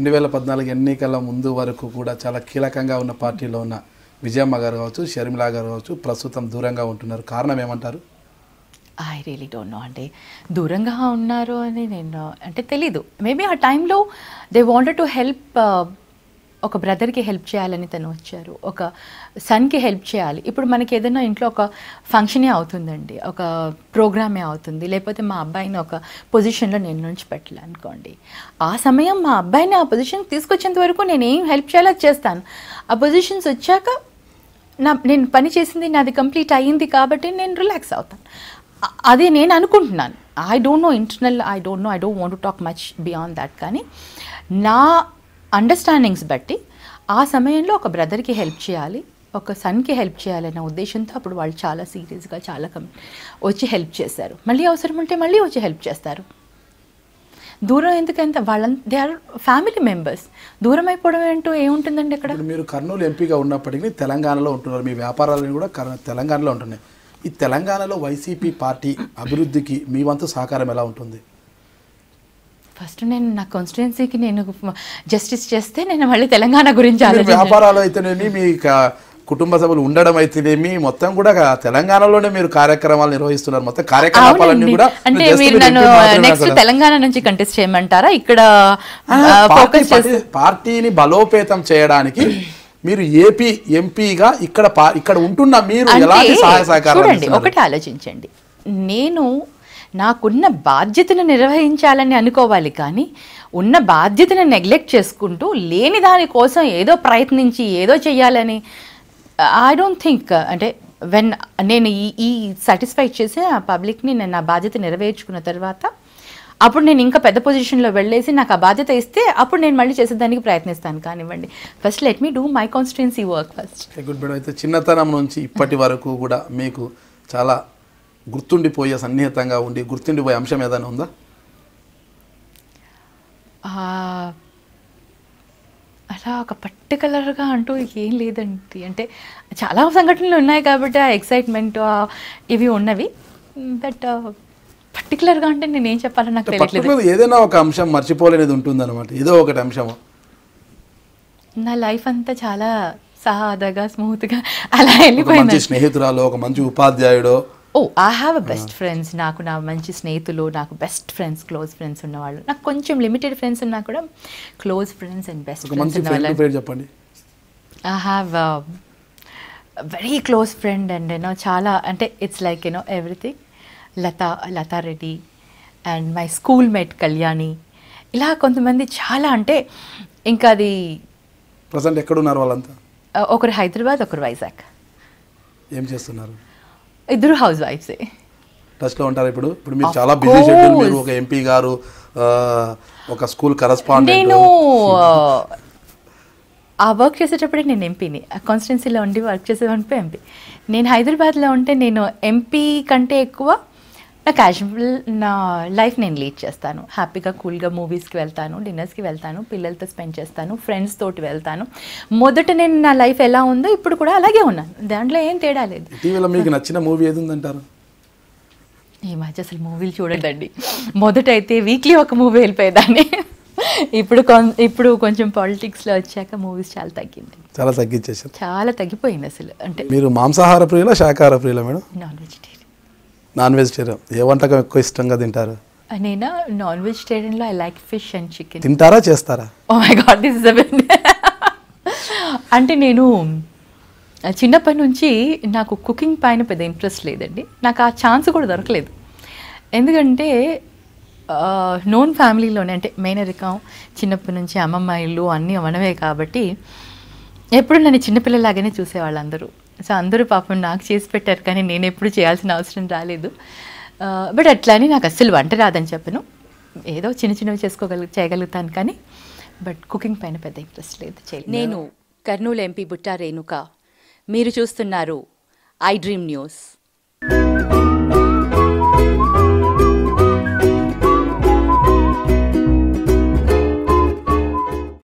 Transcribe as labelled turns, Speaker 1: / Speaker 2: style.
Speaker 1: 2014 ఎన్నికల ముందు వరకు కూడా చాలా కీలకంగా ఉన్న పార్టీలో ఉన్న విజయమ్మ గారు కావచ్చు, షర్మిల గారు కావచ్చు, ప్రస్తుతం దూరంగా ఉంటున్నారు. కారణం ఏమంటారు?
Speaker 2: I really don't know. అంటే దూరంగా ఉన్నారు అని నేను అంటే తెలీదు. మేబీ ఆ టైంలో దే వాంటెడ్ టు హెల్ప్, ఒక బ్రదర్కి హెల్ప్ చేయాలని తను వచ్చారు, ఒక సన్కి హెల్ప్ చేయాలి. ఇప్పుడు మనకి ఏదైనా ఇంట్లో ఒక ఫంక్షనే అవుతుందండి, ఒక ప్రోగ్రామే అవుతుంది, లేకపోతే మా అబ్బాయిని ఒక పొజిషన్లో నేను నుంచి పెట్టాలి అనుకోండి. ఆ సమయం మా అబ్బాయిని ఆ పొజిషన్కి తీసుకొచ్చేంత వరకు నేను ఏం హెల్ప్ చేయాలో చేస్తాను. ఆ పొజిషన్స్ వచ్చాక నేను పని చేసింది నాది కంప్లీట్ అయ్యింది కాబట్టి నేను రిలాక్స్ అవుతాను. అదే నేను అనుకుంటున్నాను. I don't know internal, I don't want to talk much beyond that. కానీ నా అండర్స్టాండింగ్స్ బట్టి ఆ సమయంలో ఒక బ్రదర్కి హెల్ప్ చేయాలి, ఒక సన్కి హెల్ప్ చేయాలనే ఉద్దేశంతో అప్పుడు వాళ్ళు చాలా సీరియస్గా చాలా వచ్చి హెల్ప్ చేశారు. మళ్ళీ అవసరం ఉంటే మళ్ళీ వచ్చి హెల్ప్ చేస్తారు. దూరం ఎందుకంటే దే ఆర్ ఫ్యామిలీ మెంబర్స్. దూరం అయిపోవడం ఏంటో ఏముంటుందండి ఇక్కడ?
Speaker 1: మీరు కర్నూలు ఎంపీగా ఉన్నప్పటికీ తెలంగాణలో ఉంటున్నారు, మీ వ్యాపారాలను కూడా తెలంగాణలో ఉంటున్నాయి. ఈ తెలంగాణలో వైసీపీ పార్టీ అభివృద్ధికి మీ వంతు సహకారం ఎలా ఉంటుంది?
Speaker 2: ఫస్ట్ నేను నా కాన్స్టిట్యున్సీకి నేను జస్టిస్ చేస్తే నేను మళ్ళీ తెలంగాణ గురించి
Speaker 1: వ్యాపారాలు అయితేనేమి, మీ కుటుంబ సభ్యులు ఉండడం అయితేనేమి, మొత్తం కూడా తెలంగాణలోనే మీరు కార్యక్రమాలు నిర్వహిస్తున్నారు. మొత్తం కార్యకలాపాలన్నీ కూడా
Speaker 2: అంటే మీరు నన్ను నెక్స్ట్ తెలంగాణ నుంచి కంటెస్ట్ చేయమంటారా? ఇక్కడ
Speaker 1: పార్టీని బలోపేతం చేయడానికి మీరు ఏపీ ఎంపీగా ఇక్కడ ఉంటున్న మీరు ఎలాంటి సహాయ సహకారాలు?
Speaker 2: చూడండి, ఒకటి ఆలోచించండి. నేను నాకున్న బాధ్యతను నిర్వహించాలని అనుకోవాలి, కానీ ఉన్న బాధ్యతను నెగ్లెక్ట్ చేసుకుంటూ లేని దానికోసం ఏదో ప్రయత్నించి ఏదో చెయ్యాలని ఐ డోంట్ థింక్. అంటే నేను ఈ సాటిస్ఫై చేసి ఆ పబ్లిక్ని నేను నా బాధ్యత నెరవేర్చుకున్న తర్వాత అప్పుడు నేను ఇంకా పెద్ద పొజిషన్లో వెళ్ళేసి నాకు ఆ బాధ్యత ఇస్తే అప్పుడు నేను మళ్ళీ చేసేదానికి ప్రయత్నిస్తాను. కానివ్వండి, first let me do my constituency work first.
Speaker 1: Good bed. అయితే చిన్నతనం నుంచి ఇప్పటి వరకు కూడా మీకు చాలా గుర్తుండిపోయే సన్నిహితంగా ఉండి గుర్తుండిపోయే అంశం ఏదైనా ఉందా?
Speaker 2: అలా ఒక పర్టికులర్గా అంటూ ఏం లేదండి. అంటే చాలా సంఘటనలు ఉన్నాయి కాబట్టి ఆ ఎక్సైట్మెంట్ ఇవి ఉన్నవి. బట్ పర్టికులర్గా అంటే నేను ఏం చెప్పాలో నాకు తెలియట్లేదు.
Speaker 1: ఏదైనా ఒక అంశం మర్చిపోలేనిది ఉంటుందన్నమాట, ఏదో ఒకటి అంశం.
Speaker 2: నా లైఫ్ అంతా చాలా సాదాగా స్మూత్గా అలా వెళ్ళిపోయింది.
Speaker 1: మంచి స్నేహితురాలు, ఒక మంచి ఉపాధ్యాయుడు.
Speaker 2: I have best friends. నాకు నా మంచి స్నేహితులు, నాకు బెస్ట్ ఫ్రెండ్స్, క్లోజ్ ఫ్రెండ్స్ ఉన్నవాళ్ళు. నాకు కొంచెం లిమిటెడ్ ఫ్రెండ్స్ ఉన్నా కూడా close friends and best friends ఉన్నవాళ్ళు.
Speaker 1: చెప్పండి.
Speaker 2: I have very close friend and చాలా అంటే it's like everything. Latha Reddy and my schoolmate Kalyani, ఇలా కొంతమంది చాలా. అంటే ఇంకా అది
Speaker 1: ప్రజెంట్ ఎక్కడున్నారు వాళ్ళంతా?
Speaker 2: ఒకరు హైదరాబాద్, ఒకరు వైజాగ్.
Speaker 1: ఏం చేస్తున్నారు?
Speaker 2: ఇద్దరు హౌస్ వైఫ్సే.
Speaker 1: టచ్లో ఉంటారు ఇప్పుడు? ఇప్పుడు మీరు చాలా బిజీ షెడ్యూల్, మీరు ఒక ఎంపీ గారు, ఒక స్కూల్ కరెస్పాండెంట్.
Speaker 2: నేను ఆ వర్క్ చేసేటప్పుడే నేను ఎంపీని, ఆ కాన్స్టిట్యున్సీలో ఉండి వర్క్ చేసేవాడిపై ఎంపీ. నేను హైదరాబాద్లో ఉంటే నేను ఎంపీ కంటే ఎక్కువ నా క్యాజువల్ నా లైఫ్ నేను లీడ్ చేస్తాను. హ్యాపీగా కూల్గా మూవీస్కి వెళ్తాను, డిన్నర్స్కి వెళ్తాను, పిల్లలతో స్పెండ్ చేస్తాను, ఫ్రెండ్స్ తోటి వెళ్తాను. మొదట నేను నా లైఫ్ ఎలా ఉందో ఇప్పుడు కూడా అలాగే ఉన్నాను, దాంట్లో ఏం తేడా లేదు.
Speaker 1: టీవీలో మీకు నచ్చిన మూవీ ఏది ఉందంటారు?
Speaker 2: ఈ మధ్య అసలు మూవీలు చూడదండి. మొదట అయితే వీక్లీ ఒక మూవీ వెళ్ళిపోయేదాన్ని. ఇప్పుడు కొంచెం పాలిటిక్స్లో వచ్చాక మూవీస్ చాలా తగ్గింది.
Speaker 1: చాలా తగ్గించేసారు? చాలా
Speaker 2: తగ్గిపోయింది అసలు. అంటే
Speaker 1: మీరు మాంసాహార ప్రియులా శాకాహార ప్రియులా మేడం?
Speaker 2: Non vegetarian.
Speaker 1: Non vegetarian. ఏ వంటకం ఎక్కువ ఇష్టంగా తింటారు?
Speaker 2: నేను నాన్ వెజిటేరియన్లో I like fish and chicken.
Speaker 1: తింటారా, చేస్తారా?
Speaker 2: Oh my God, this is అంటే నేను చిన్నప్పటి నుంచి నాకు కుకింగ్ పైన పెద్ద ఇంట్రెస్ట్ లేదండి. నాకు ఆ ఛాన్స్ కూడా దొరకలేదు. ఎందుకంటే నోన్ ఫ్యామిలీలోనే, అంటే మేనరికం, చిన్నప్పటి నుంచి అమ్మమ్మ ఇల్లు అన్నీ మనమే కాబట్టి ఎప్పుడు నన్ను చిన్నపిల్లలాగానే చూసేవాళ్ళు అందరూ. సో అందరూ పాపం నాకు చేసి పెట్టారు, కానీ నేను ఎప్పుడు చేయాల్సిన అవసరం రాలేదు. బట్ అట్లా అని నాకు అస్సలు వంట రాదని చెప్పను. ఏదో చిన్నవి చేయగలుగుతాను, కానీ బట్ కుకింగ్ పైన పెద్ద ఇంట్రెస్ట్ లేదు. నేను కర్నూలు ఎంపీ బుట్టా రేణుక. మీరు చూస్తున్నారు ఐ డ్రీమ్ న్యూస్.